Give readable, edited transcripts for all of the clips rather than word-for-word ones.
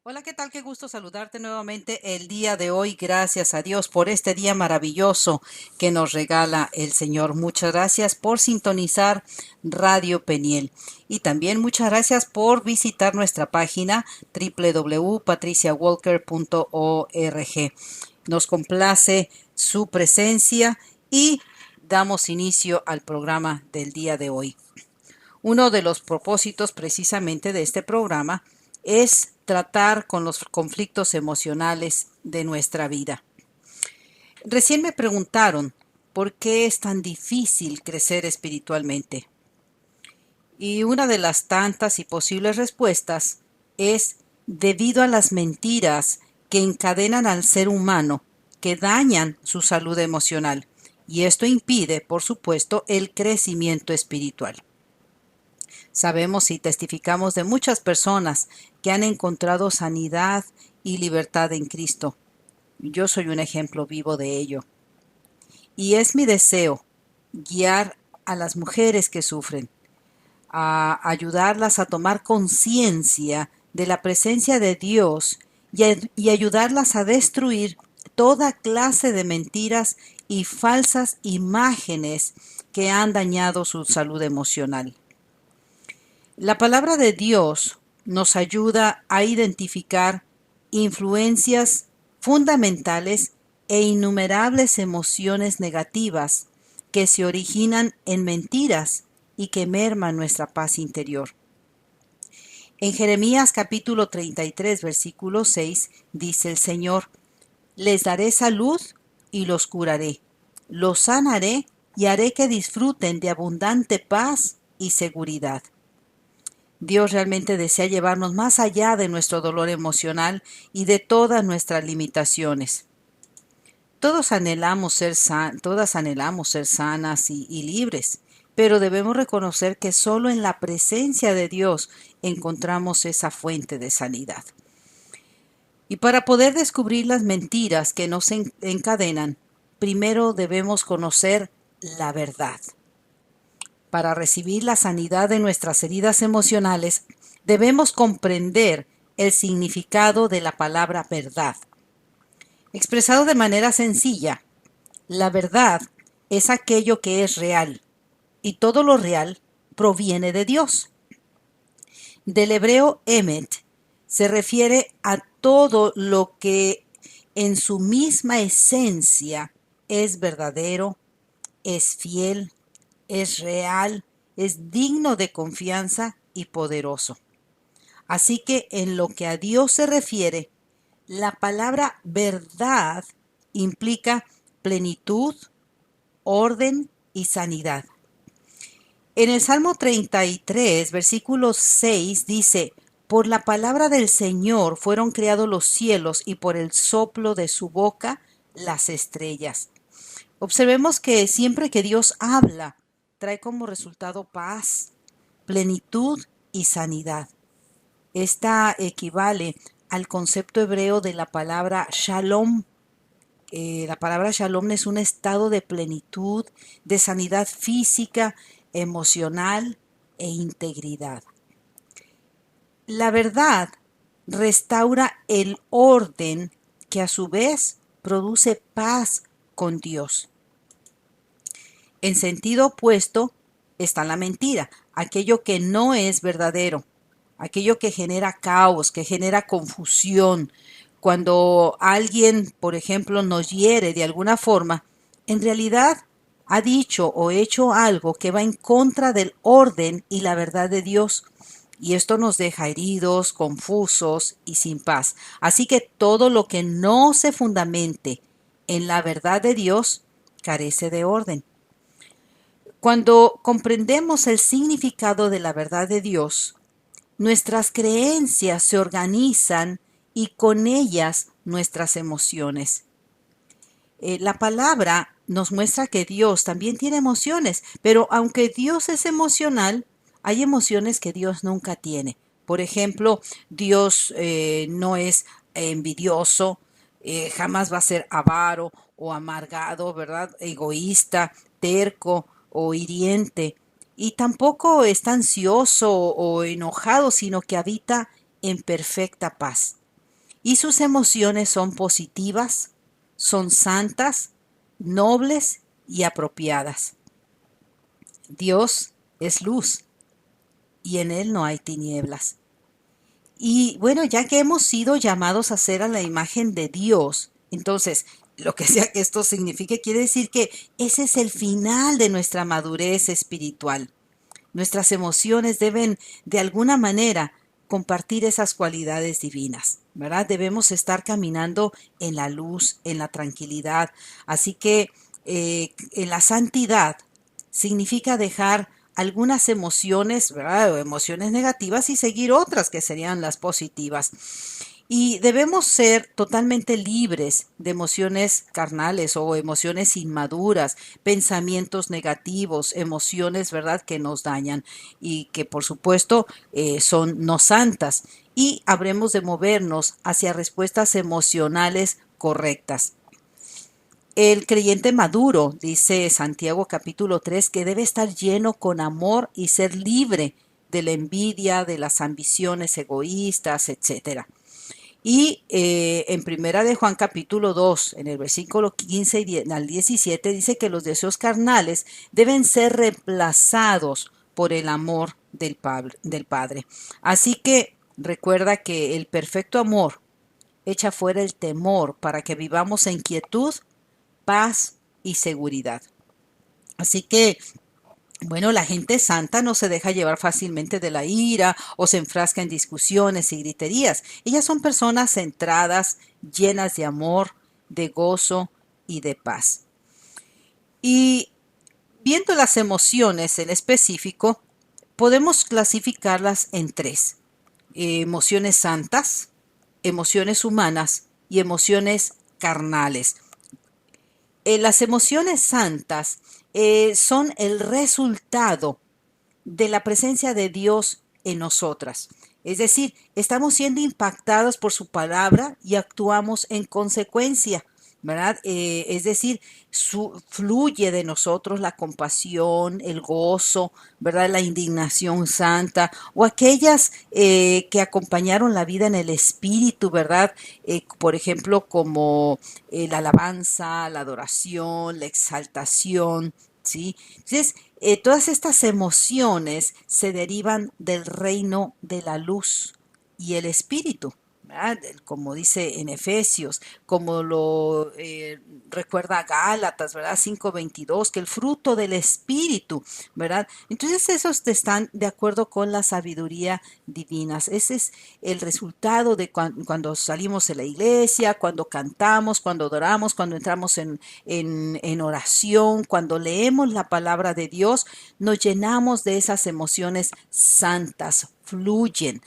Hola, ¿qué tal? Qué gusto saludarte nuevamente el día de hoy. Gracias a Dios por este día maravilloso que nos regala el Señor. Muchas gracias por sintonizar Radio Peniel. Y también muchas gracias por visitar nuestra página www.patriciawalker.org. Nos complace su presencia y damos inicio al programa del día de hoy. Uno de los propósitos precisamente de este programa es tratar con los conflictos emocionales de nuestra vida. Recién me preguntaron por qué es tan difícil crecer espiritualmente. Y una de las tantas y posibles respuestas es debido a las mentiras que encadenan al ser humano, que dañan su salud emocional. Y esto impide, por supuesto, el crecimiento espiritual. Sabemos y testificamos de muchas personas que han encontrado sanidad y libertad en Cristo. Yo soy un ejemplo vivo de ello. Y es mi deseo guiar a las mujeres que sufren, a ayudarlas a tomar conciencia de la presencia de Dios y ayudarlas a destruir toda clase de mentiras y falsas imágenes que han dañado su salud emocional. La palabra de Dios nos ayuda a identificar influencias fundamentales e innumerables emociones negativas que se originan en mentiras y que merman nuestra paz interior. En Jeremías capítulo 33, versículo 6, dice el Señor: les daré salud y los curaré, los sanaré y haré que disfruten de abundante paz y seguridad. Dios realmente desea llevarnos más allá de nuestro dolor emocional y de todas nuestras limitaciones. Todas anhelamos ser sanas y libres, pero debemos reconocer que solo en la presencia de Dios encontramos esa fuente de sanidad. Y para poder descubrir las mentiras que nos encadenan, primero debemos conocer la verdad. Para recibir la sanidad de nuestras heridas emocionales, debemos comprender el significado de la palabra verdad. Expresado de manera sencilla, la verdad es aquello que es real, y todo lo real proviene de Dios. Del hebreo emet se refiere a todo lo que en su misma esencia es verdadero, es fiel, es real, es digno de confianza y poderoso. Así que en lo que a Dios se refiere, la palabra verdad implica plenitud, orden y sanidad. En el Salmo 33, versículo 6 dice: por la palabra del Señor fueron creados los cielos y por el soplo de su boca las estrellas. Observemos que siempre que Dios habla, trae como resultado paz, plenitud y sanidad. Esta equivale al concepto hebreo de la palabra shalom. La palabra shalom es un estado de plenitud, de sanidad física, emocional e integridad. La verdad restaura el orden que a su vez produce paz con Dios. En sentido opuesto está la mentira, aquello que no es verdadero, aquello que genera caos, que genera confusión. Cuando alguien, por ejemplo, nos hiere de alguna forma, en realidad ha dicho o hecho algo que va en contra del orden y la verdad de Dios. Y esto nos deja heridos, confusos y sin paz. Así que todo lo que no se fundamente en la verdad de Dios carece de orden. Cuando comprendemos el significado de la verdad de Dios, nuestras creencias se organizan y con ellas nuestras emociones. La palabra nos muestra que Dios también tiene emociones, pero aunque Dios es emocional, hay emociones que Dios nunca tiene. Por ejemplo, Dios no es envidioso, jamás va a ser avaro o amargado, ¿verdad? Egoísta, terco o hiriente. Y tampoco está ansioso o enojado, sino que habita en perfecta paz. y sus emociones son positivas, son santas, nobles y apropiadas. Dios es luz y en Él no hay tinieblas. Y bueno, ya que hemos sido llamados a ser a la imagen de Dios, entonces, lo que sea que esto signifique, quiere decir que ese es el final de nuestra madurez espiritual. Nuestras emociones deben, de alguna manera, compartir esas cualidades divinas, ¿verdad? Debemos estar caminando en la luz, en la tranquilidad. Así que en la santidad significa dejar algunas emociones, ¿verdad? O emociones negativas y seguir otras que serían las positivas. Y debemos ser totalmente libres de emociones carnales o emociones inmaduras, pensamientos negativos, emociones, ¿verdad?, que nos dañan y que por supuesto son no santas. Y habremos de movernos hacia respuestas emocionales correctas. El creyente maduro, dice Santiago capítulo 3, que debe estar lleno con amor y ser libre de la envidia, de las ambiciones egoístas, etcétera. Y en Primera de Juan capítulo 2, en el versículo 15 al 17, dice que los deseos carnales deben ser reemplazados por el amor del Padre. Así que recuerda que el perfecto amor echa fuera el temor para que vivamos en quietud, paz y seguridad. Así que bueno, la gente santa no se deja llevar fácilmente de la ira o se enfrasca en discusiones y griterías. Ellas son personas centradas, llenas de amor, de gozo y de paz. Y viendo las emociones en específico, podemos clasificarlas en tres: emociones santas, emociones humanas y emociones carnales. Las emociones santas son el resultado de la presencia de Dios en nosotras. Es decir, estamos siendo impactados por su palabra y actuamos en consecuencia, ¿verdad? Es decir, fluye de nosotros la compasión, el gozo, ¿verdad? La indignación santa o aquellas que acompañaron la vida en el espíritu, ¿verdad? Por ejemplo, como la alabanza, la adoración, la exaltación, ¿sí? Entonces, todas estas emociones se derivan del reino de la luz y el espíritu, ¿verdad? Como dice en Efesios, como lo recuerda Gálatas, ¿verdad? 5:22, que el fruto del espíritu, ¿verdad? Entonces esos están de acuerdo con la sabiduría divina. Ese es el resultado de cuando salimos de la iglesia, cuando cantamos, cuando adoramos, cuando entramos en oración, cuando leemos la palabra de Dios, nos llenamos de esas emociones santas, fluyen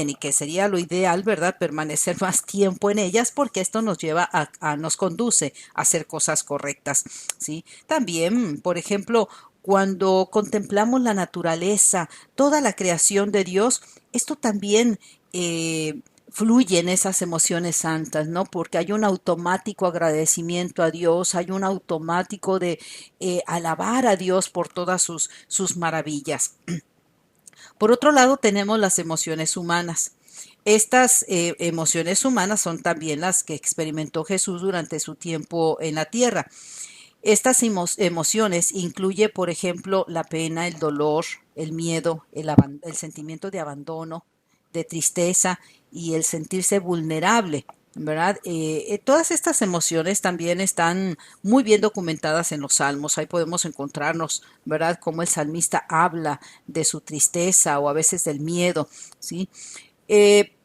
y que sería lo ideal, ¿verdad? Permanecer más tiempo en ellas porque esto nos lleva nos conduce a hacer cosas correctas, ¿sí? También, por ejemplo, cuando contemplamos la naturaleza, toda la creación de Dios, esto también fluyen esas emociones santas, ¿no? Porque hay un automático agradecimiento a Dios, hay un automático de alabar a Dios por todas sus maravillas. Por otro lado, tenemos las emociones humanas. Estas emociones humanas son también las que experimentó Jesús durante su tiempo en la tierra. Estas emociones incluye, por ejemplo, la pena, el dolor, el miedo, el sentimiento de abandono, de tristeza y el sentirse vulnerable, ¿verdad? Todas estas emociones también están muy bien documentadas en los salmos. Ahí podemos encontrarnos, ¿verdad?, cómo el salmista habla de su tristeza o a veces del miedo, ¿sí?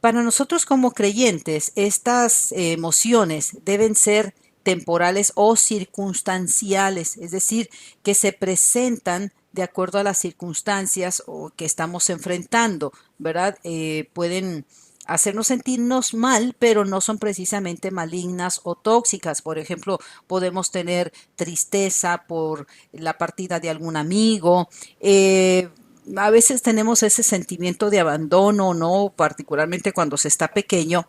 Para nosotros como creyentes, estas emociones deben ser temporales o circunstanciales, es decir, que se presentan de acuerdo a las circunstancias o que estamos enfrentando, ¿verdad? Pueden hacernos sentirnos mal, pero no son precisamente malignas o tóxicas. Por ejemplo, podemos tener tristeza por la partida de algún amigo, a veces tenemos ese sentimiento de abandono, ¿no? Particularmente cuando se está pequeño,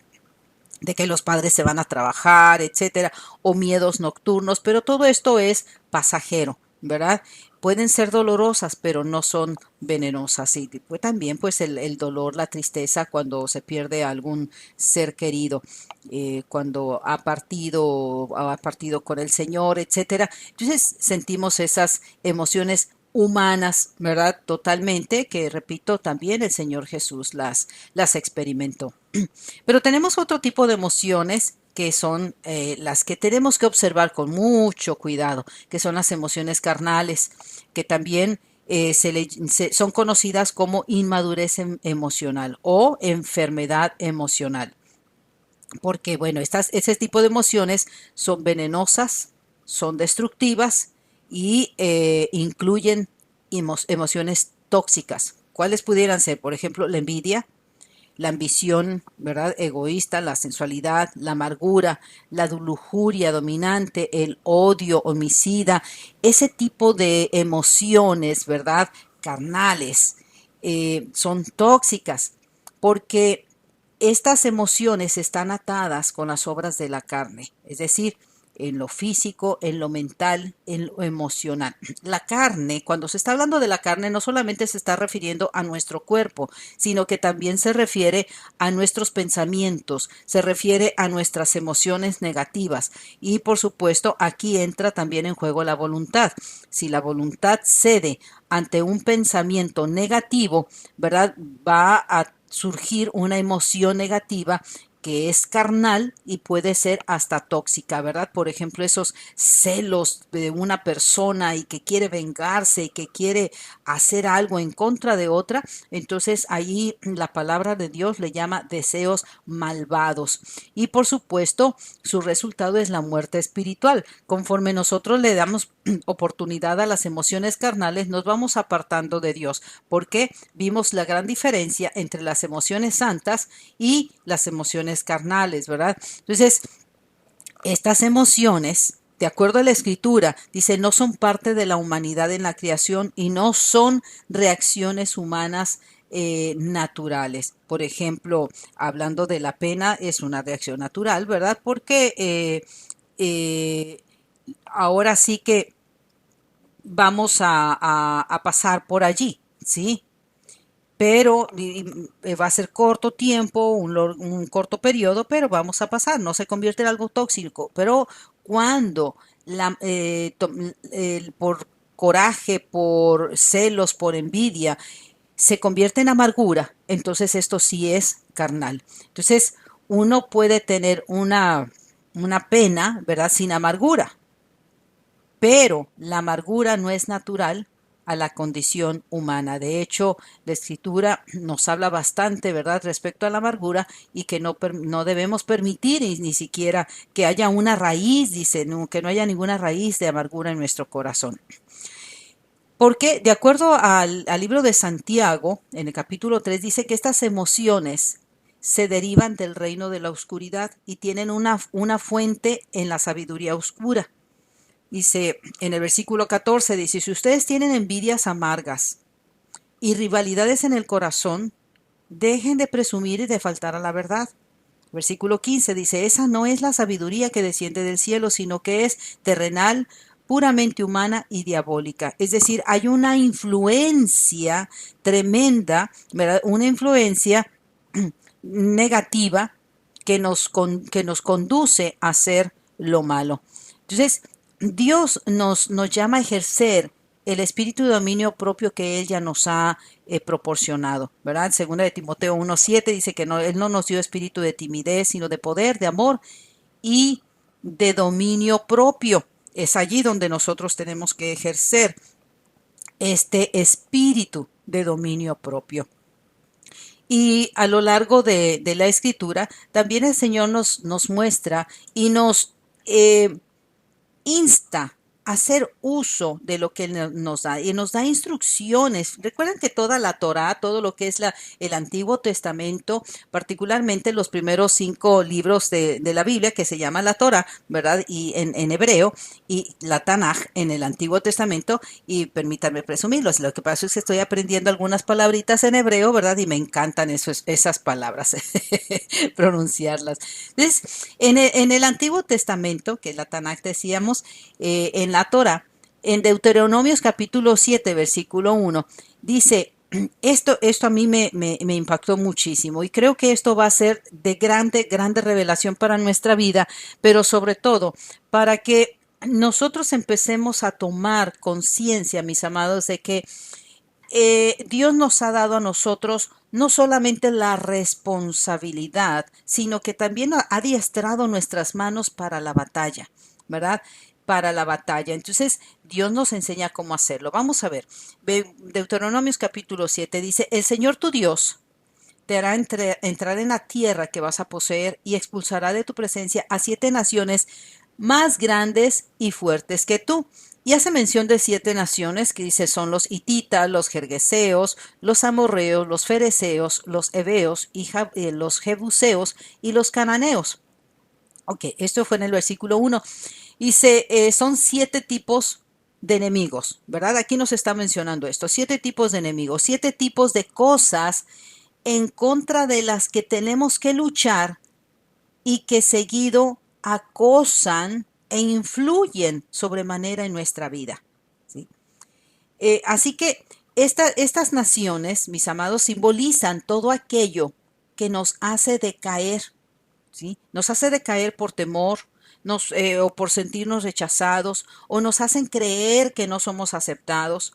de que los padres se van a trabajar, etcétera, o miedos nocturnos, pero todo esto es pasajero, ¿verdad? Pueden ser dolorosas, pero no son venenosas. Y pues, también pues el dolor, la tristeza cuando se pierde algún ser querido, cuando ha partido con el Señor, etcétera. Entonces sentimos esas emociones humanas, ¿verdad? Totalmente, que repito, también el Señor Jesús las experimentó. Pero tenemos otro tipo de emociones que son las que tenemos que observar con mucho cuidado, que son las emociones carnales, que también son conocidas como inmadurez emocional o enfermedad emocional. Porque, bueno, ese tipo de emociones son venenosas, son destructivas y incluyen emociones tóxicas. ¿Cuáles pudieran ser? Por ejemplo, la envidia, la ambición, ¿verdad? Egoísta, la sensualidad, la amargura, la lujuria dominante, el odio homicida, ese tipo de emociones, ¿verdad? Carnales, son tóxicas porque estas emociones están atadas con las obras de la carne, es decir, en lo físico, en lo mental, en lo emocional. La carne, cuando se está hablando de la carne, no solamente se está refiriendo a nuestro cuerpo, sino que también se refiere a nuestros pensamientos, se refiere a nuestras emociones negativas. Y por supuesto, aquí entra también en juego la voluntad. Si la voluntad cede ante un pensamiento negativo, ¿verdad? Va a surgir una emoción negativa que es carnal y puede ser hasta tóxica, ¿verdad? Por ejemplo, esos celos de una persona y que quiere vengarse y que quiere hacer algo en contra de otra, entonces ahí la palabra de Dios le llama deseos malvados. Y por supuesto, su resultado es la muerte espiritual. Conforme nosotros le damos oportunidad a las emociones carnales, nos vamos apartando de Dios, porque vimos la gran diferencia entre las emociones santas y las emociones carnales, ¿verdad? Entonces, estas emociones, de acuerdo a la escritura, dice, no son parte de la humanidad en la creación y no son reacciones humanas naturales. Por ejemplo, hablando de la pena, es una reacción natural, ¿verdad? Porque eh, ahora sí que vamos a pasar por allí, ¿sí? Pero va a ser corto tiempo, un corto periodo, pero vamos a pasar, no se convierte en algo tóxico. Pero cuando por coraje, por celos, por envidia, se convierte en amargura, entonces esto sí es carnal. Entonces uno puede tener una pena, ¿verdad? Sin amargura, pero la amargura no es natural a la condición humana. De hecho, la escritura nos habla bastante, ¿verdad?, respecto a la amargura y que no debemos permitir ni siquiera que haya una raíz, dice, no, que no haya ninguna raíz de amargura en nuestro corazón. Porque de acuerdo al libro de Santiago, en el capítulo 3 dice que estas emociones se derivan del reino de la oscuridad y tienen una fuente en la sabiduría oscura. Dice en el versículo 14, dice, si ustedes tienen envidias amargas y rivalidades en el corazón, dejen de presumir y de faltar a la verdad. Versículo 15 dice, esa no es la sabiduría que desciende del cielo, sino que es terrenal, puramente humana y diabólica. Es decir, hay una influencia tremenda, ¿verdad? Una influencia negativa que nos conduce a hacer lo malo. Entonces, Dios nos llama a ejercer el espíritu de dominio propio que Él ya nos ha proporcionado, ¿verdad? Segunda de Timoteo 1:7 dice que no, Él no nos dio espíritu de timidez, sino de poder, de amor y de dominio propio. Es allí donde nosotros tenemos que ejercer este espíritu de dominio propio. Y a lo largo de la escritura, también el Señor nos muestra y nos insta a hacer uso de lo que Él nos da y nos da instrucciones. Recuerden que toda la Torá, todo lo que es el Antiguo Testamento, particularmente los primeros 5 libros de la Biblia que se llama la Torá, ¿verdad? Y en hebreo, y la Tanaj en el Antiguo Testamento, y permítanme presumirlos. Lo que pasa es que estoy aprendiendo algunas palabritas en hebreo, ¿verdad? Y me encantan esas palabras, pronunciarlas. Entonces, en el Antiguo Testamento, que es la Tanaj decíamos, en la Torah, En Deuteronomios capítulo 7, versículo 1, dice, esto a mí me impactó muchísimo y creo que esto va a ser de grande revelación para nuestra vida, pero sobre todo para que nosotros empecemos a tomar conciencia, mis amados, de que Dios nos ha dado a nosotros no solamente la responsabilidad, sino que también ha adiestrado nuestras manos para la batalla, ¿verdad? Para la batalla. Entonces, Dios nos enseña cómo hacerlo. Vamos a ver. Deuteronomios capítulo 7 dice, el Señor tu Dios te hará entrar en la tierra que vas a poseer y expulsará de tu presencia a 7 naciones más grandes y fuertes que tú. Y hace mención de 7 naciones que dice son los hititas, los jergueseos, los amorreos, los fereceos, los heveos, y los jebuseos y los cananeos. Ok, esto fue en el versículo 1. Dice, son 7 tipos de enemigos, ¿verdad? Aquí nos está mencionando esto, 7 tipos de enemigos, 7 tipos de cosas en contra de las que tenemos que luchar y que seguido acosan e influyen sobremanera en nuestra vida, ¿sí? Así que estas naciones, mis amados, simbolizan todo aquello que nos hace decaer, ¿sí? Nos hace decaer por temor, o por sentirnos rechazados, o nos hacen creer que no somos aceptados,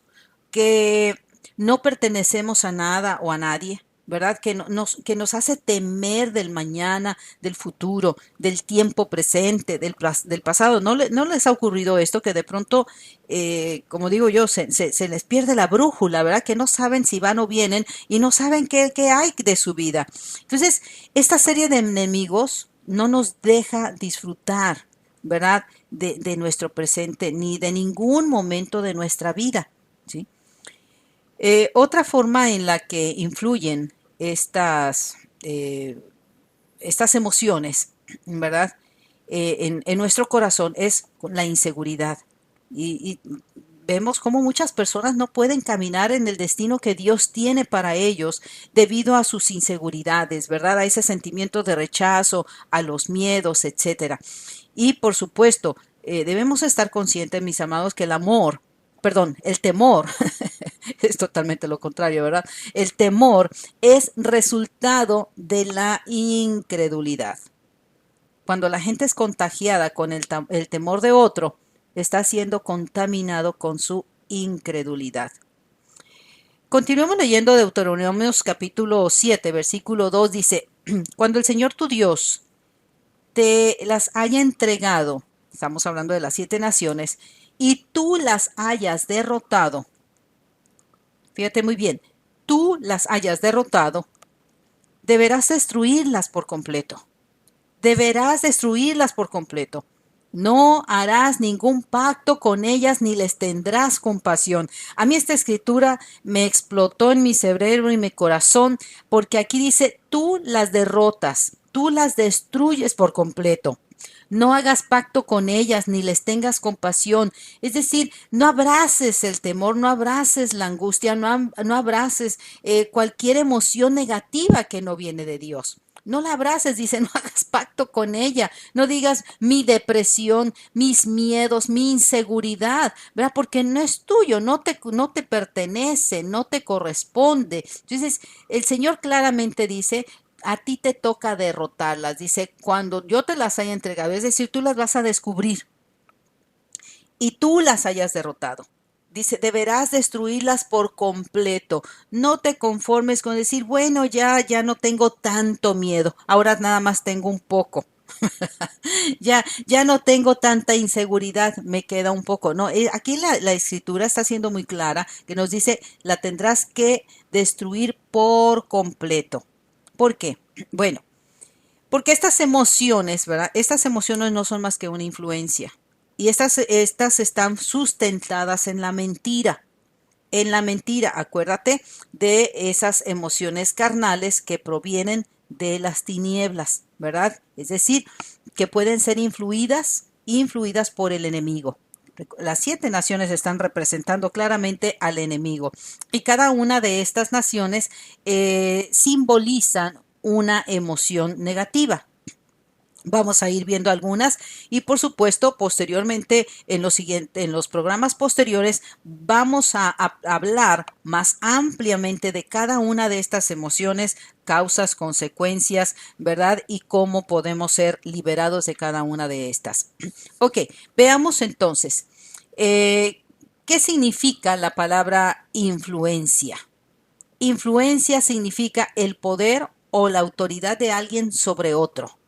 que no pertenecemos a nada o a nadie, ¿verdad? Que nos hace temer del mañana, del futuro, del tiempo presente, del pasado. ¿No les ha ocurrido esto que de pronto, como digo yo, se les pierde la brújula, ¿verdad? Que no saben si van o vienen y no saben qué hay de su vida. Entonces, esta serie de enemigos no nos deja disfrutar, ¿verdad? De nuestro presente ni de ningún momento de nuestra vida, ¿sí? Otra forma en la que influyen estas emociones, ¿verdad? En nuestro corazón es con la inseguridad. Y vemos cómo muchas personas no pueden caminar en el destino que Dios tiene para ellos debido a sus inseguridades, ¿verdad? A ese sentimiento de rechazo, a los miedos, etcétera. Y por supuesto, debemos estar conscientes, mis amados, que el temor, es totalmente lo contrario, ¿verdad? El temor es resultado de la incredulidad. Cuando la gente es contagiada con el temor de otro, está siendo contaminado con su incredulidad. Continuemos leyendo Deuteronomios capítulo 7, versículo 2, dice, cuando el Señor tu Dios te las haya entregado, estamos hablando de las 7 naciones, y tú las hayas derrotado, fíjate muy bien, tú las hayas derrotado, deberás destruirlas por completo. Deberás destruirlas por completo. No harás ningún pacto con ellas ni les tendrás compasión. A mí esta escritura me explotó en mi cerebro y mi corazón porque aquí dice, tú las derrotas, tú las destruyes por completo. No hagas pacto con ellas ni les tengas compasión. Es decir, no abraces el temor, no abraces la angustia, no abraces cualquier emoción negativa que no viene de Dios. No la abraces, dice, no hagas pacto con ella, no digas mi depresión, mis miedos, mi inseguridad, ¿verdad? Porque no es tuyo, no te pertenece, no te corresponde. Entonces, el Señor claramente dice, a ti te toca derrotarlas, dice, cuando yo te las haya entregado, es decir, tú las vas a descubrir y tú las hayas derrotado. Dice, deberás destruirlas por completo. No te conformes con decir, bueno, ya no tengo tanto miedo. Ahora nada más tengo un poco. Ya no tengo tanta inseguridad, me queda un poco. No, aquí la escritura está siendo muy clara, que nos dice, la tendrás que destruir por completo. ¿Por qué? Bueno, porque estas emociones, ¿verdad? Estas emociones no son más que una influencia. Y estas están sustentadas en la mentira. En la mentira, acuérdate de esas emociones carnales que provienen de las tinieblas, ¿verdad? Es decir, que pueden ser influidas por el enemigo. Las 7 naciones están representando claramente al enemigo y cada una de estas naciones simbolizan una emoción negativa. Vamos a ir viendo algunas y por supuesto posteriormente en los programas posteriores vamos a hablar más ampliamente de cada una de estas emociones, causas, consecuencias, ¿verdad? Y cómo podemos ser liberados de cada una de estas. Ok, veamos entonces, ¿qué significa la palabra influencia? Influencia significa el poder o la autoridad de alguien sobre otro.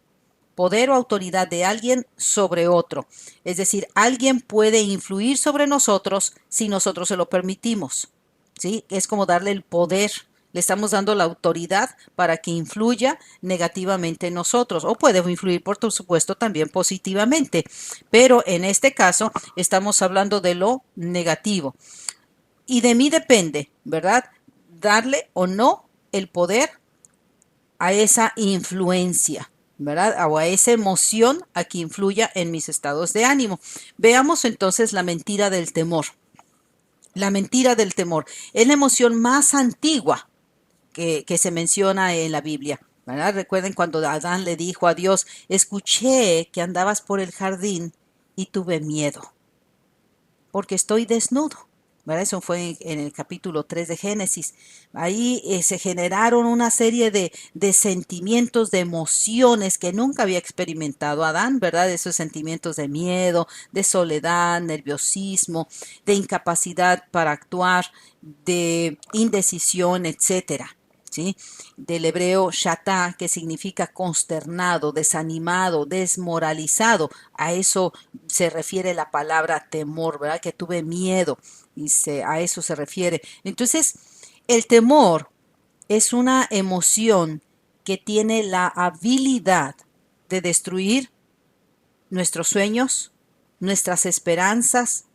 Poder o autoridad de alguien sobre otro. Es decir, alguien puede influir sobre nosotros si nosotros se lo permitimos. ¿Sí? Es como darle el poder. Le estamos dando la autoridad para que influya negativamente en nosotros. O puede influir, por supuesto, también positivamente. Pero en este caso estamos hablando de lo negativo. Y de mí depende, ¿verdad? Darle o no el poder a esa influencia, ¿verdad? O a esa emoción a que influya en mis estados de ánimo. Veamos entonces la mentira del temor. La mentira del temor es la emoción más antigua que se menciona en la Biblia, ¿verdad? Recuerden cuando Adán le dijo a Dios, escuché que andabas por el jardín y tuve miedo, porque estoy desnudo. ¿Verdad? Eso fue en el capítulo 3 de Génesis. Ahí se generaron una serie de sentimientos, de emociones que nunca había experimentado Adán, ¿verdad? Esos sentimientos de miedo, de soledad, nerviosismo, de incapacidad para actuar, de indecisión, etcétera. ¿Sí? Del hebreo shatá, que significa consternado, desanimado, desmoralizado. A eso se refiere la palabra temor, ¿verdad? Que tuve miedo y a eso se refiere. Entonces, el temor es una emoción que tiene la habilidad de destruir nuestros sueños, nuestras esperanzas,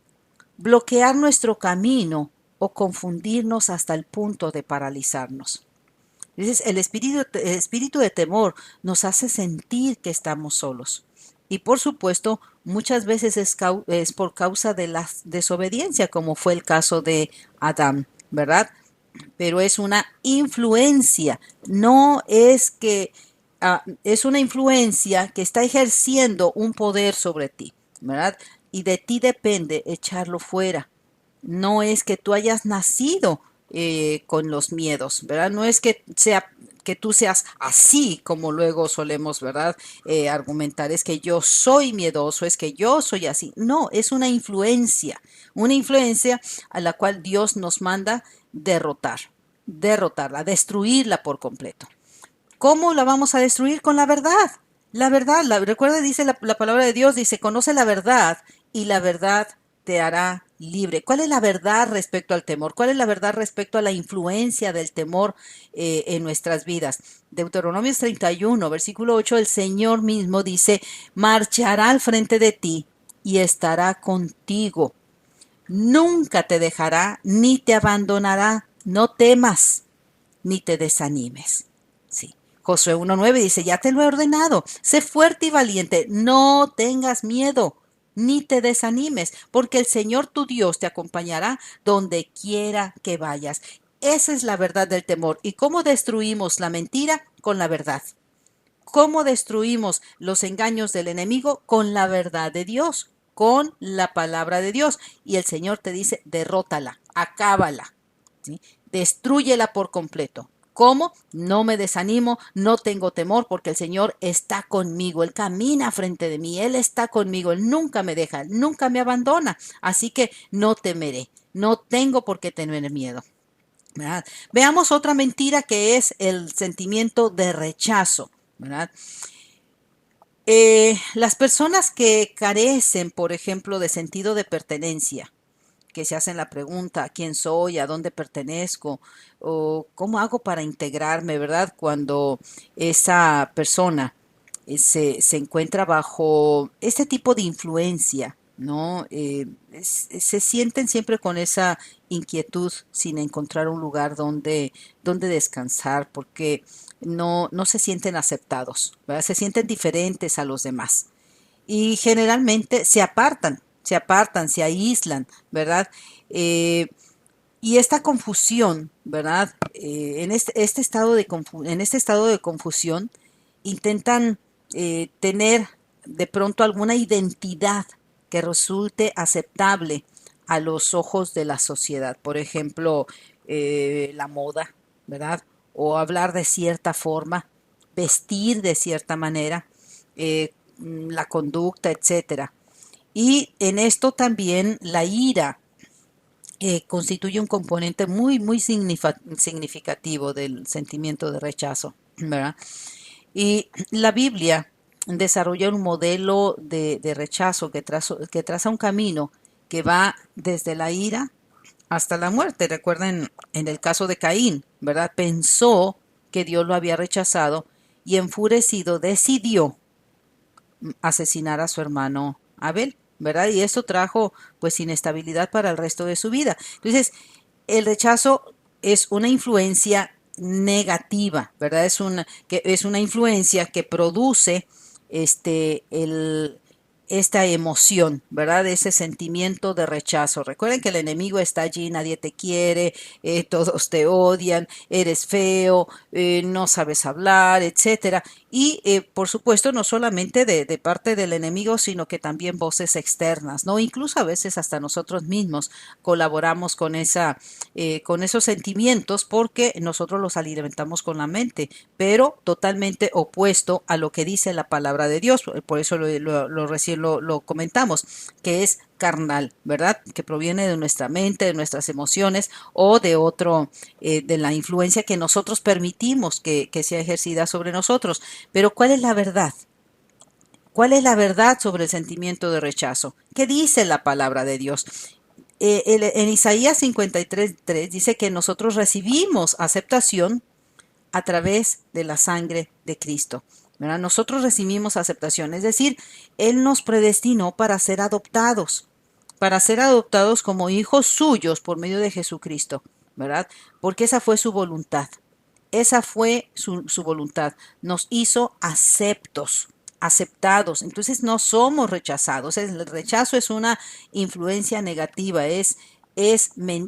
bloquear nuestro camino o confundirnos hasta el punto de paralizarnos. Entonces, el espíritu de temor nos hace sentir que estamos solos. Y por supuesto, muchas veces es por causa de la desobediencia, como fue el caso de Adán, ¿verdad? Pero es una influencia, no es que es una influencia que está ejerciendo un poder sobre ti, ¿verdad? Y de ti depende echarlo fuera. No es que tú hayas nacido con los miedos, ¿verdad? No es que tú seas así como luego solemos, ¿verdad? Argumentar, es que yo soy miedoso, es que yo soy así. No, es una influencia a la cual Dios nos manda derrotarla, destruirla por completo. ¿Cómo la vamos a destruir? Con la verdad. La verdad, recuerda, dice la palabra de Dios, dice, conoce la verdad y la verdad te hará libre. ¿Cuál es la verdad respecto al temor? ¿Cuál es la verdad respecto a la influencia del temor en nuestras vidas? Deuteronomios 31, versículo 8, el Señor mismo dice, marchará al frente de ti y estará contigo. Nunca te dejará ni te abandonará. No temas ni te desanimes. Sí. Josué 1:9 dice, ya te lo he ordenado, sé fuerte y valiente, no tengas miedo, ni te desanimes, porque el Señor tu Dios te acompañará donde quiera que vayas. Esa es la verdad del temor. ¿Y cómo destruimos la mentira? Con la verdad. ¿Cómo destruimos los engaños del enemigo? Con la verdad de Dios, con la palabra de Dios. Y el Señor te dice, derrótala, acábala, ¿sí? Destrúyela por completo. ¿Cómo? No me desanimo, no tengo temor porque el Señor está conmigo, Él camina frente de mí, Él está conmigo, Él nunca me deja, nunca me abandona, así que no temeré, no tengo por qué tener miedo. ¿Verdad? Veamos otra mentira que es el sentimiento de rechazo, ¿verdad? Las personas que carecen, por ejemplo, de sentido de pertenencia, que se hacen la pregunta, ¿quién soy? ¿A dónde pertenezco? ¿O cómo hago para integrarme? ¿Verdad? Cuando esa persona se encuentra bajo este tipo de influencia, ¿no? Se sienten siempre con esa inquietud sin encontrar un lugar donde descansar, porque no se sienten aceptados, ¿verdad? Se sienten diferentes a los demás y generalmente se aíslan, ¿verdad? Eh, y esta confusión, ¿verdad? En este estado de confusión, intentan tener de pronto alguna identidad que resulte aceptable a los ojos de la sociedad. Por ejemplo, la moda, ¿verdad? O hablar de cierta forma, vestir de cierta manera, la conducta, etcétera. Y en esto también la ira constituye un componente muy significativo del sentimiento de rechazo, ¿verdad? Y la Biblia desarrolla un modelo de rechazo que traza un camino que va desde la ira hasta la muerte. Recuerden en el caso de Caín, ¿verdad? Pensó que Dios lo había rechazado y enfurecido decidió asesinar a su hermano Abel, ¿verdad? Y esto trajo pues inestabilidad para el resto de su vida. Entonces, el rechazo es una influencia negativa, ¿verdad? Es una influencia que produce esta emoción, ¿verdad? Ese sentimiento de rechazo. Recuerden que el enemigo está allí, nadie te quiere, todos te odian, eres feo, no sabes hablar, etcétera. Y por supuesto, no solamente de parte del enemigo, sino que también voces externas, ¿no? Incluso a veces hasta nosotros mismos colaboramos con esos sentimientos porque nosotros los alimentamos con la mente, pero totalmente opuesto a lo que dice la palabra de Dios. Por eso recién lo comentamos, que es carnal, ¿verdad? Que proviene de nuestra mente, de nuestras emociones o de de la influencia que nosotros permitimos que sea ejercida sobre nosotros. Pero ¿cuál es la verdad? ¿Cuál es la verdad sobre el sentimiento de rechazo? ¿Qué dice la palabra de Dios? En Isaías 53:3 dice que nosotros recibimos aceptación a través de la sangre de Cristo, ¿verdad? Nosotros recibimos aceptación, es decir, Él nos predestinó para ser adoptados como hijos suyos por medio de Jesucristo, ¿verdad? Porque esa fue su voluntad. Esa fue su voluntad. Nos hizo aceptados. Entonces no somos rechazados. El rechazo es una influencia negativa,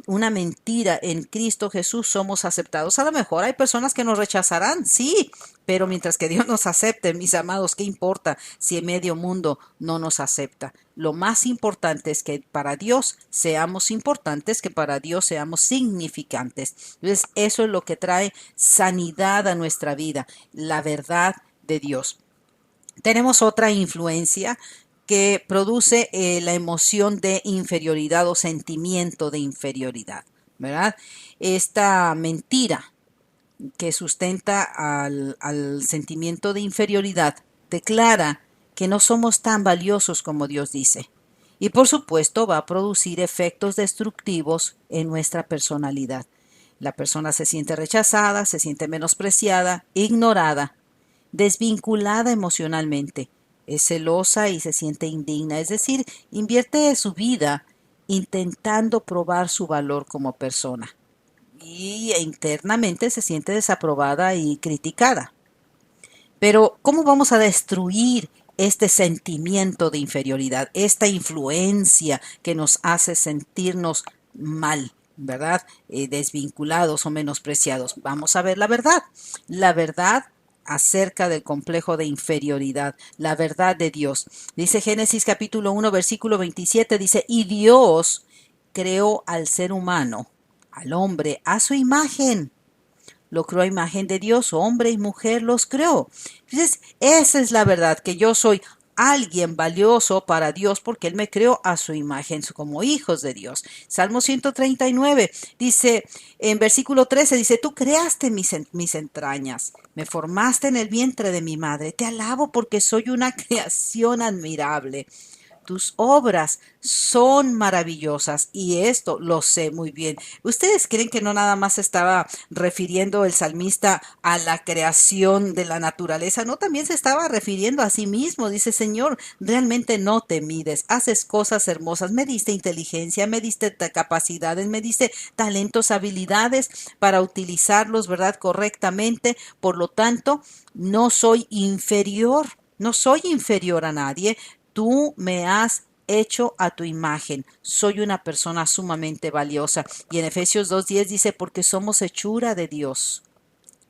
una mentira. En Cristo Jesús somos aceptados. A lo mejor hay personas que nos rechazarán, sí, pero mientras que Dios nos acepte, mis amados, ¿qué importa si el medio mundo no nos acepta? Lo más importante es que para Dios seamos importantes, que para Dios seamos significantes. Entonces, eso es lo que trae sanidad a nuestra vida, la verdad de Dios. Tenemos otra influencia que produce la emoción de inferioridad o sentimiento de inferioridad, ¿verdad? Esta mentira que sustenta al sentimiento de inferioridad declara que no somos tan valiosos como Dios dice. Y por supuesto va a producir efectos destructivos en nuestra personalidad. La persona se siente rechazada, se siente menospreciada, ignorada, desvinculada emocionalmente, es celosa y se siente indigna, es decir, invierte su vida intentando probar su valor como persona y internamente se siente desaprobada y criticada. Pero, ¿cómo vamos a destruir este sentimiento de inferioridad, esta influencia que nos hace sentirnos mal, ¿verdad? Desvinculados o menospreciados? Vamos a ver la verdad acerca del complejo de inferioridad, la verdad de Dios. Dice Génesis capítulo 1, versículo 27, dice, y Dios creó al ser humano, al hombre, a su imagen. Lo creó a imagen de Dios, hombre y mujer los creó. Entonces, esa es la verdad, que yo soy alguien valioso para Dios porque Él me creó a su imagen como hijos de Dios. Salmo 139 dice, en versículo 13 dice, tú creaste mis entrañas, me formaste en el vientre de mi madre, te alabo porque soy una creación admirable. Tus obras son maravillosas y esto lo sé muy bien. ¿Ustedes creen que no nada más estaba refiriendo el salmista a la creación de la naturaleza? No, también se estaba refiriendo a sí mismo. Dice, Señor, realmente no te mides, haces cosas hermosas, me diste inteligencia, me diste capacidades, me diste talentos, habilidades para utilizarlos, ¿verdad? Correctamente. Por lo tanto, no soy inferior. No soy inferior a nadie, tú me has hecho a tu imagen. Soy una persona sumamente valiosa. Y en Efesios 2:10 dice, porque somos hechura de Dios,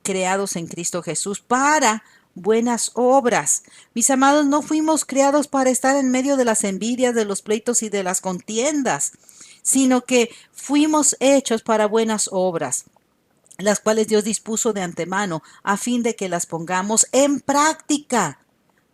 creados en Cristo Jesús para buenas obras. Mis amados, no fuimos creados para estar en medio de las envidias, de los pleitos y de las contiendas, sino que fuimos hechos para buenas obras, las cuales Dios dispuso de antemano a fin de que las pongamos en práctica.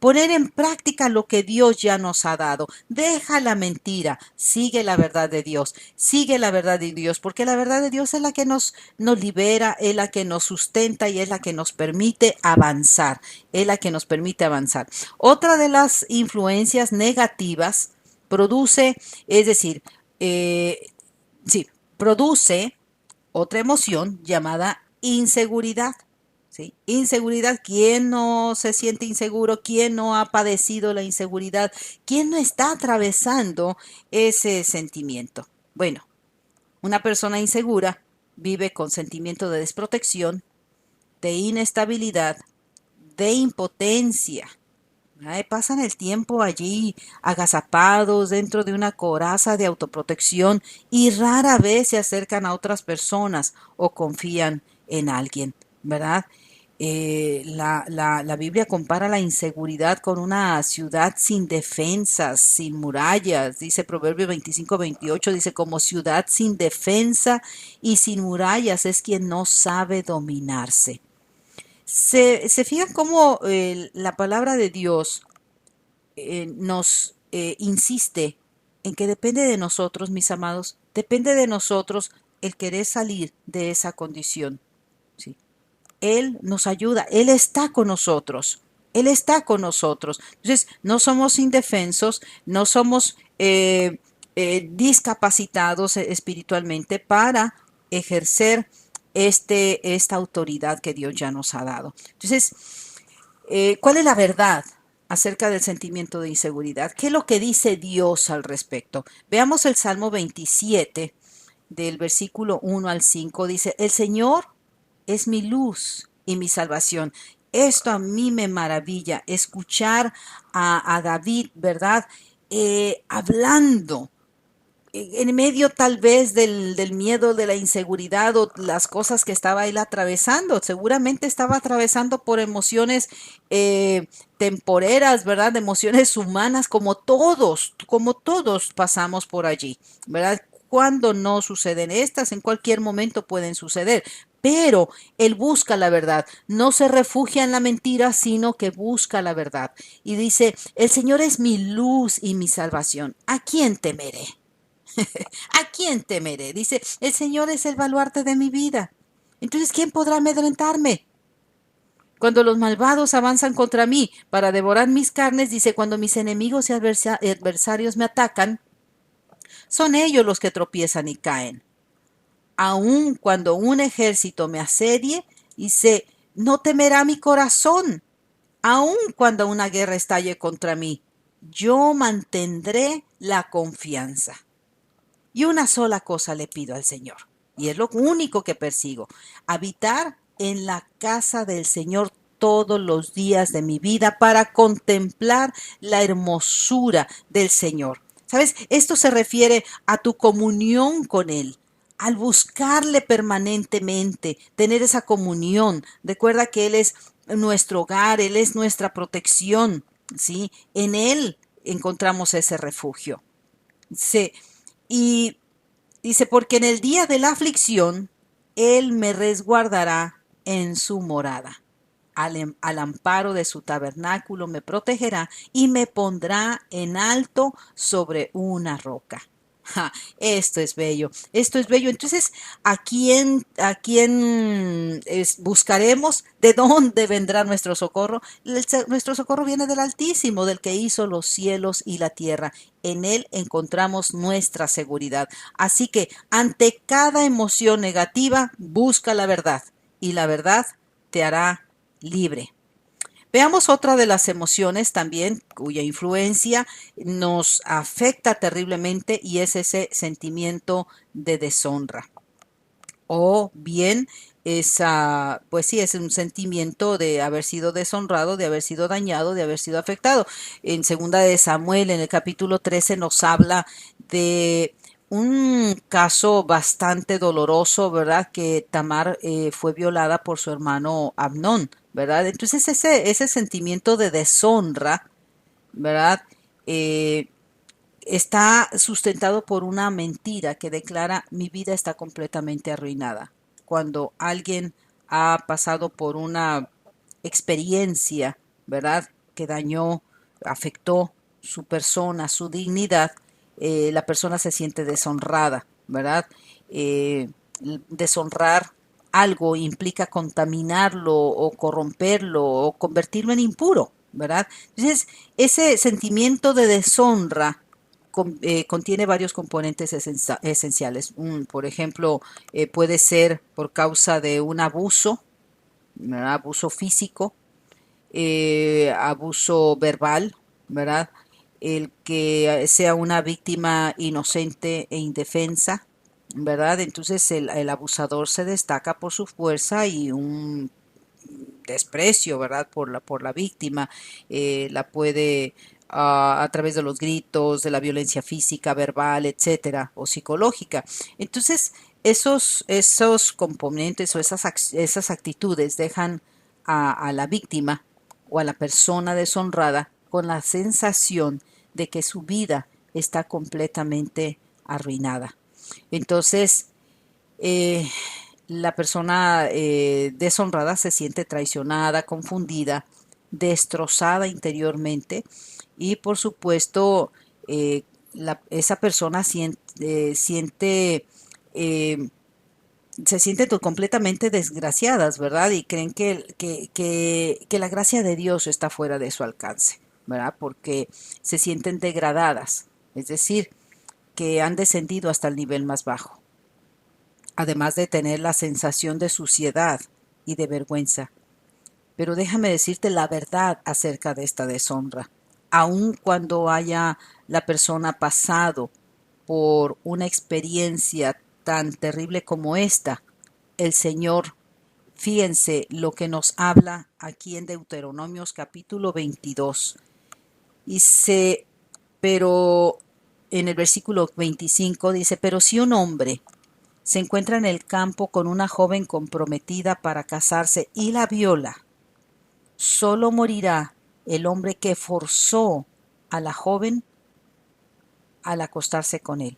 Poner en práctica lo que Dios ya nos ha dado. Deja la mentira, sigue la verdad de Dios, sigue la verdad de Dios, porque la verdad de Dios es la que nos libera, es la que nos sustenta y es la que nos permite avanzar, es la que nos permite avanzar. Otra de las influencias negativas produce, es decir, sí, produce otra emoción llamada inseguridad. ¿Sí? Inseguridad, ¿quién no se siente inseguro? ¿Quién no ha padecido la inseguridad? ¿Quién no está atravesando ese sentimiento? Bueno, una persona insegura vive con sentimiento de desprotección, de inestabilidad, de impotencia. Ay, pasan el tiempo allí agazapados dentro de una coraza de autoprotección y rara vez se acercan a otras personas o confían en alguien, ¿verdad? La Biblia compara la inseguridad con una ciudad sin defensas, sin murallas. Dice Proverbios 25-28, dice, como ciudad sin defensa y sin murallas es quien no sabe dominarse. Se fijan cómo la palabra de Dios nos insiste en que depende de nosotros, mis amados, depende de nosotros el querer salir de esa condición. ¿Sí? Él nos ayuda, Él está con nosotros, Él está con nosotros. Entonces, no somos indefensos, no somos discapacitados espiritualmente para ejercer esta autoridad que Dios ya nos ha dado. Entonces, ¿cuál es la verdad acerca del sentimiento de inseguridad? ¿Qué es lo que dice Dios al respecto? Veamos el Salmo 27, del versículo 1 al 5. Dice, el Señor es mi luz y mi salvación. Esto a mí me maravilla, escuchar a David, ¿verdad? Hablando en medio tal vez del miedo, de la inseguridad o las cosas que estaba él atravesando. Seguramente estaba atravesando por emociones temporeras, ¿verdad? De emociones humanas, como todos pasamos por allí, ¿verdad? Cuando no suceden estas, en cualquier momento pueden suceder. Pero él busca la verdad, no se refugia en la mentira, sino que busca la verdad. Y dice, el Señor es mi luz y mi salvación. ¿A quién temeré? ¿A quién temeré? Dice, el Señor es el baluarte de mi vida. Entonces, ¿quién podrá amedrentarme? Cuando los malvados avanzan contra mí para devorar mis carnes, dice, cuando mis enemigos y adversarios me atacan, son ellos los que tropiezan y caen. Aun cuando un ejército me asedie, dice, no temerá mi corazón. Aun cuando una guerra estalle contra mí, yo mantendré la confianza. Y una sola cosa le pido al Señor, y es lo único que persigo, habitar en la casa del Señor todos los días de mi vida para contemplar la hermosura del Señor. ¿Sabes? Esto se refiere a tu comunión con Él, al buscarle permanentemente, tener esa comunión. Recuerda que Él es nuestro hogar, Él es nuestra protección, ¿sí? En Él encontramos ese refugio. Sí. Y dice, porque en el día de la aflicción, Él me resguardará en su morada. Al amparo de su tabernáculo me protegerá y me pondrá en alto sobre una roca. Ja, esto es bello, esto es bello. Entonces, ¿a quién buscaremos? ¿De dónde vendrá nuestro socorro? Nuestro socorro viene del Altísimo, del que hizo los cielos y la tierra. En Él encontramos nuestra seguridad. Así que ante cada emoción negativa, busca la verdad y la verdad te hará libre. Veamos otra de las emociones también cuya influencia nos afecta terriblemente y es ese sentimiento de deshonra. O bien pues sí, es un sentimiento de haber sido deshonrado, de haber sido dañado, de haber sido afectado. En segunda de Samuel, en el capítulo 13, nos habla de un caso bastante doloroso, ¿verdad? Que Tamar fue violada por su hermano Amnón, ¿verdad? Entonces ese sentimiento de deshonra, ¿verdad? Eh, está sustentado por una mentira que declara mi vida está completamente arruinada. Cuando alguien ha pasado por una experiencia, ¿verdad? Que dañó, afectó su persona, su dignidad, la persona se siente deshonrada, ¿verdad? Eh, Deshonrar algo implica contaminarlo o corromperlo o convertirlo en impuro, ¿verdad? Entonces, ese sentimiento de deshonra contiene varios componentes esenciales. Por ejemplo, puede ser por causa de un abuso, ¿verdad? Abuso físico, abuso verbal, ¿verdad? El que sea una víctima inocente e indefensa, ¿verdad? Entonces el abusador se destaca por su fuerza y un desprecio, ¿verdad? Por la víctima, la puede a través de los gritos, de la violencia física, verbal, etcétera, o psicológica. Entonces, esos componentes o esas actitudes dejan a la víctima o a la persona deshonrada con la sensación de que su vida está completamente arruinada. Entonces, eh, la persona deshonrada se siente traicionada, confundida, destrozada interiormente y por supuesto esa persona eh, se sienten completamente desgraciadas, ¿verdad? Y creen que la gracia de Dios está fuera de su alcance, ¿verdad? Porque se sienten degradadas, es decir, que han descendido hasta el nivel más bajo, además de tener la sensación de suciedad y de vergüenza. Pero déjame decirte la verdad acerca de esta deshonra. Aun cuando haya la persona pasado por una experiencia tan terrible como esta, el Señor, fíjense lo que nos habla aquí en Deuteronomios capítulo 22. Dice, pero en el versículo 25 dice, pero si un hombre se encuentra en el campo con una joven comprometida para casarse y la viola, solo morirá el hombre que forzó a la joven al acostarse con él.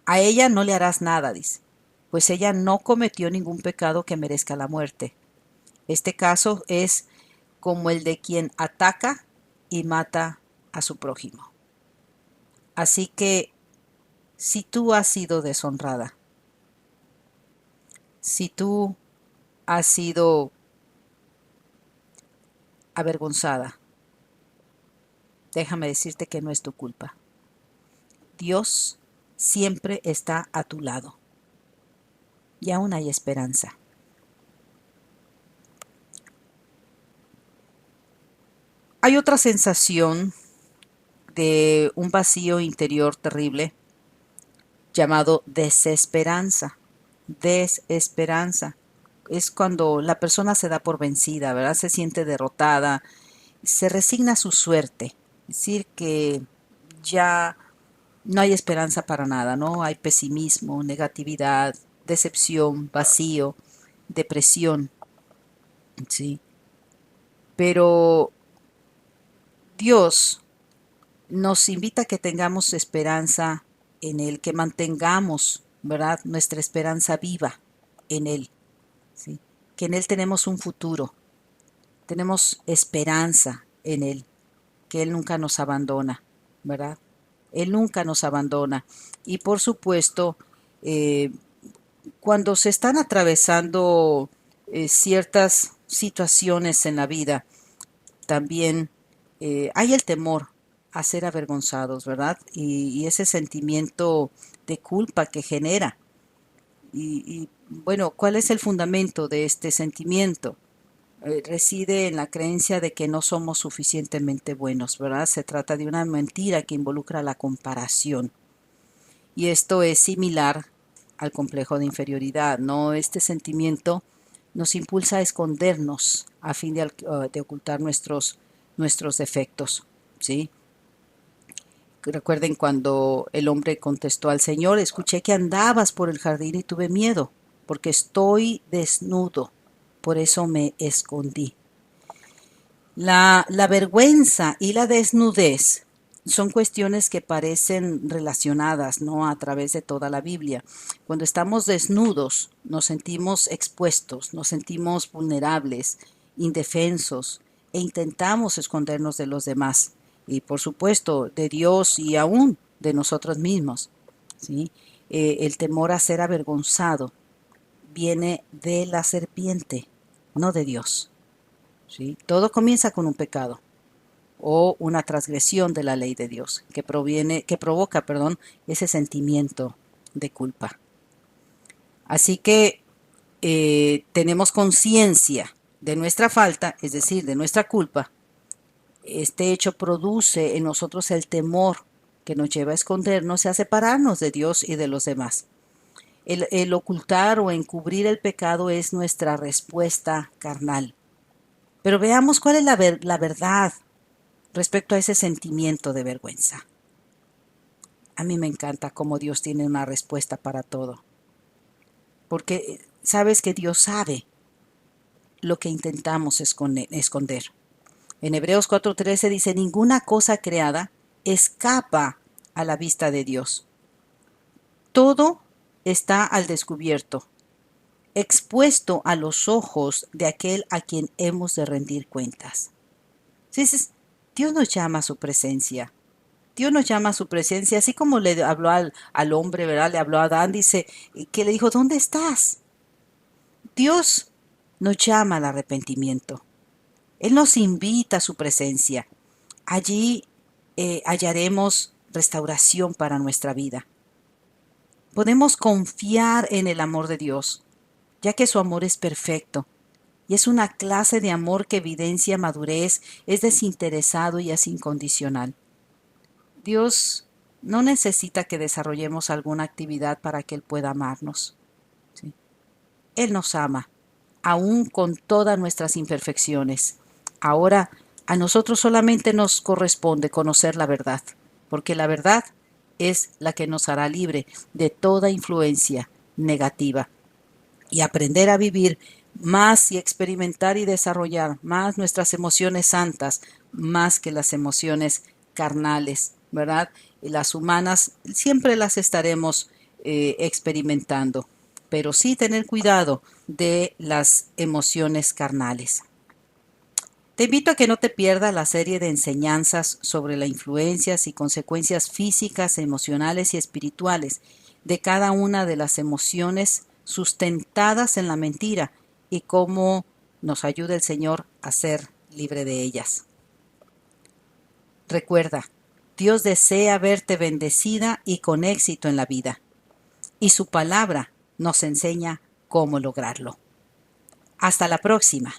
A ella no le harás nada, dice, pues ella no cometió ningún pecado que merezca la muerte. Este caso es como el de quien ataca y mata a su prójimo. Así que si tú has sido deshonrada, si tú has sido avergonzada, déjame decirte que no es tu culpa. Dios siempre está a tu lado y aún hay esperanza. Hay otra sensación de un vacío interior terrible llamado desesperanza. Desesperanza. Es cuando la persona se da por vencida, ¿verdad? Se siente derrotada, se resigna a su suerte. Es decir, que ya no hay esperanza para nada, ¿no? Hay pesimismo, negatividad, decepción, vacío, depresión, ¿sí? Pero Dios nos invita a que tengamos esperanza en Él, que mantengamos, ¿verdad?, nuestra esperanza viva en Él, ¿sí? Que en Él tenemos un futuro, tenemos esperanza en Él, que Él nunca nos abandona, ¿verdad? Él nunca nos abandona. Y por supuesto, eh, cuando se están atravesando ciertas situaciones en la vida, también hay el temor a ser avergonzados, ¿verdad? Y ese sentimiento de culpa que genera. Bueno, ¿cuál es el fundamento de este sentimiento? Reside en la creencia de que no somos suficientemente buenos, ¿verdad? Se trata de una mentira que involucra la comparación. Y esto es similar al complejo de inferioridad, ¿no? Este sentimiento nos impulsa a escondernos a fin de ocultar nuestros defectos, ¿sí? Recuerden cuando el hombre contestó al Señor, escuché que andabas por el jardín y tuve miedo, porque estoy desnudo, por eso me escondí. La vergüenza y la desnudez son cuestiones que parecen relacionadas, ¿no? A través de toda la Biblia. Cuando estamos desnudos, nos sentimos expuestos, nos sentimos vulnerables, indefensos e intentamos escondernos de los demás y, por supuesto, de Dios y aún de nosotros mismos, ¿sí? El temor a ser avergonzado viene de la serpiente, no de Dios. ¿Sí? Todo comienza con un pecado o una transgresión de la ley de Dios que provoca, ese sentimiento de culpa. Así que tenemos conciencia de nuestra falta, es decir, de nuestra culpa. Este hecho produce en nosotros el temor que nos lleva a escondernos y a separarnos de Dios y de los demás. El ocultar o encubrir el pecado es nuestra respuesta carnal. Pero veamos cuál es la verdad respecto a ese sentimiento de vergüenza. A mí me encanta cómo Dios tiene una respuesta para todo. Porque sabes que Dios sabe lo que intentamos esconder. En Hebreos 4:13 dice, ninguna cosa creada escapa a la vista de Dios. Todo está al descubierto, expuesto a los ojos de aquel a quien hemos de rendir cuentas. Entonces, Dios nos llama a su presencia. Dios nos llama a su presencia, así como le habló al hombre, ¿verdad? Le habló a Adán, dice, que le dijo, ¿dónde estás? Dios nos llama al arrepentimiento. Él nos invita a su presencia. Allí hallaremos restauración para nuestra vida. Podemos confiar en el amor de Dios, ya que su amor es perfecto. Y es una clase de amor que evidencia madurez, es desinteresado y es incondicional. Dios no necesita que desarrollemos alguna actividad para que Él pueda amarnos. ¿Sí? Él nos ama, aún con todas nuestras imperfecciones. Ahora, a nosotros solamente nos corresponde conocer la verdad, porque la verdad es la que nos hará libre de toda influencia negativa y aprender a vivir más y experimentar y desarrollar más nuestras emociones santas, más que las emociones carnales, ¿verdad? Y las humanas siempre las estaremos experimentando, pero sí tener cuidado de las emociones carnales. Te invito a que no te pierdas la serie de enseñanzas sobre las influencias y consecuencias físicas, emocionales y espirituales de cada una de las emociones sustentadas en la mentira y cómo nos ayuda el Señor a ser libre de ellas. Recuerda, Dios desea verte bendecida y con éxito en la vida, y su palabra nos enseña cómo lograrlo. Hasta la próxima.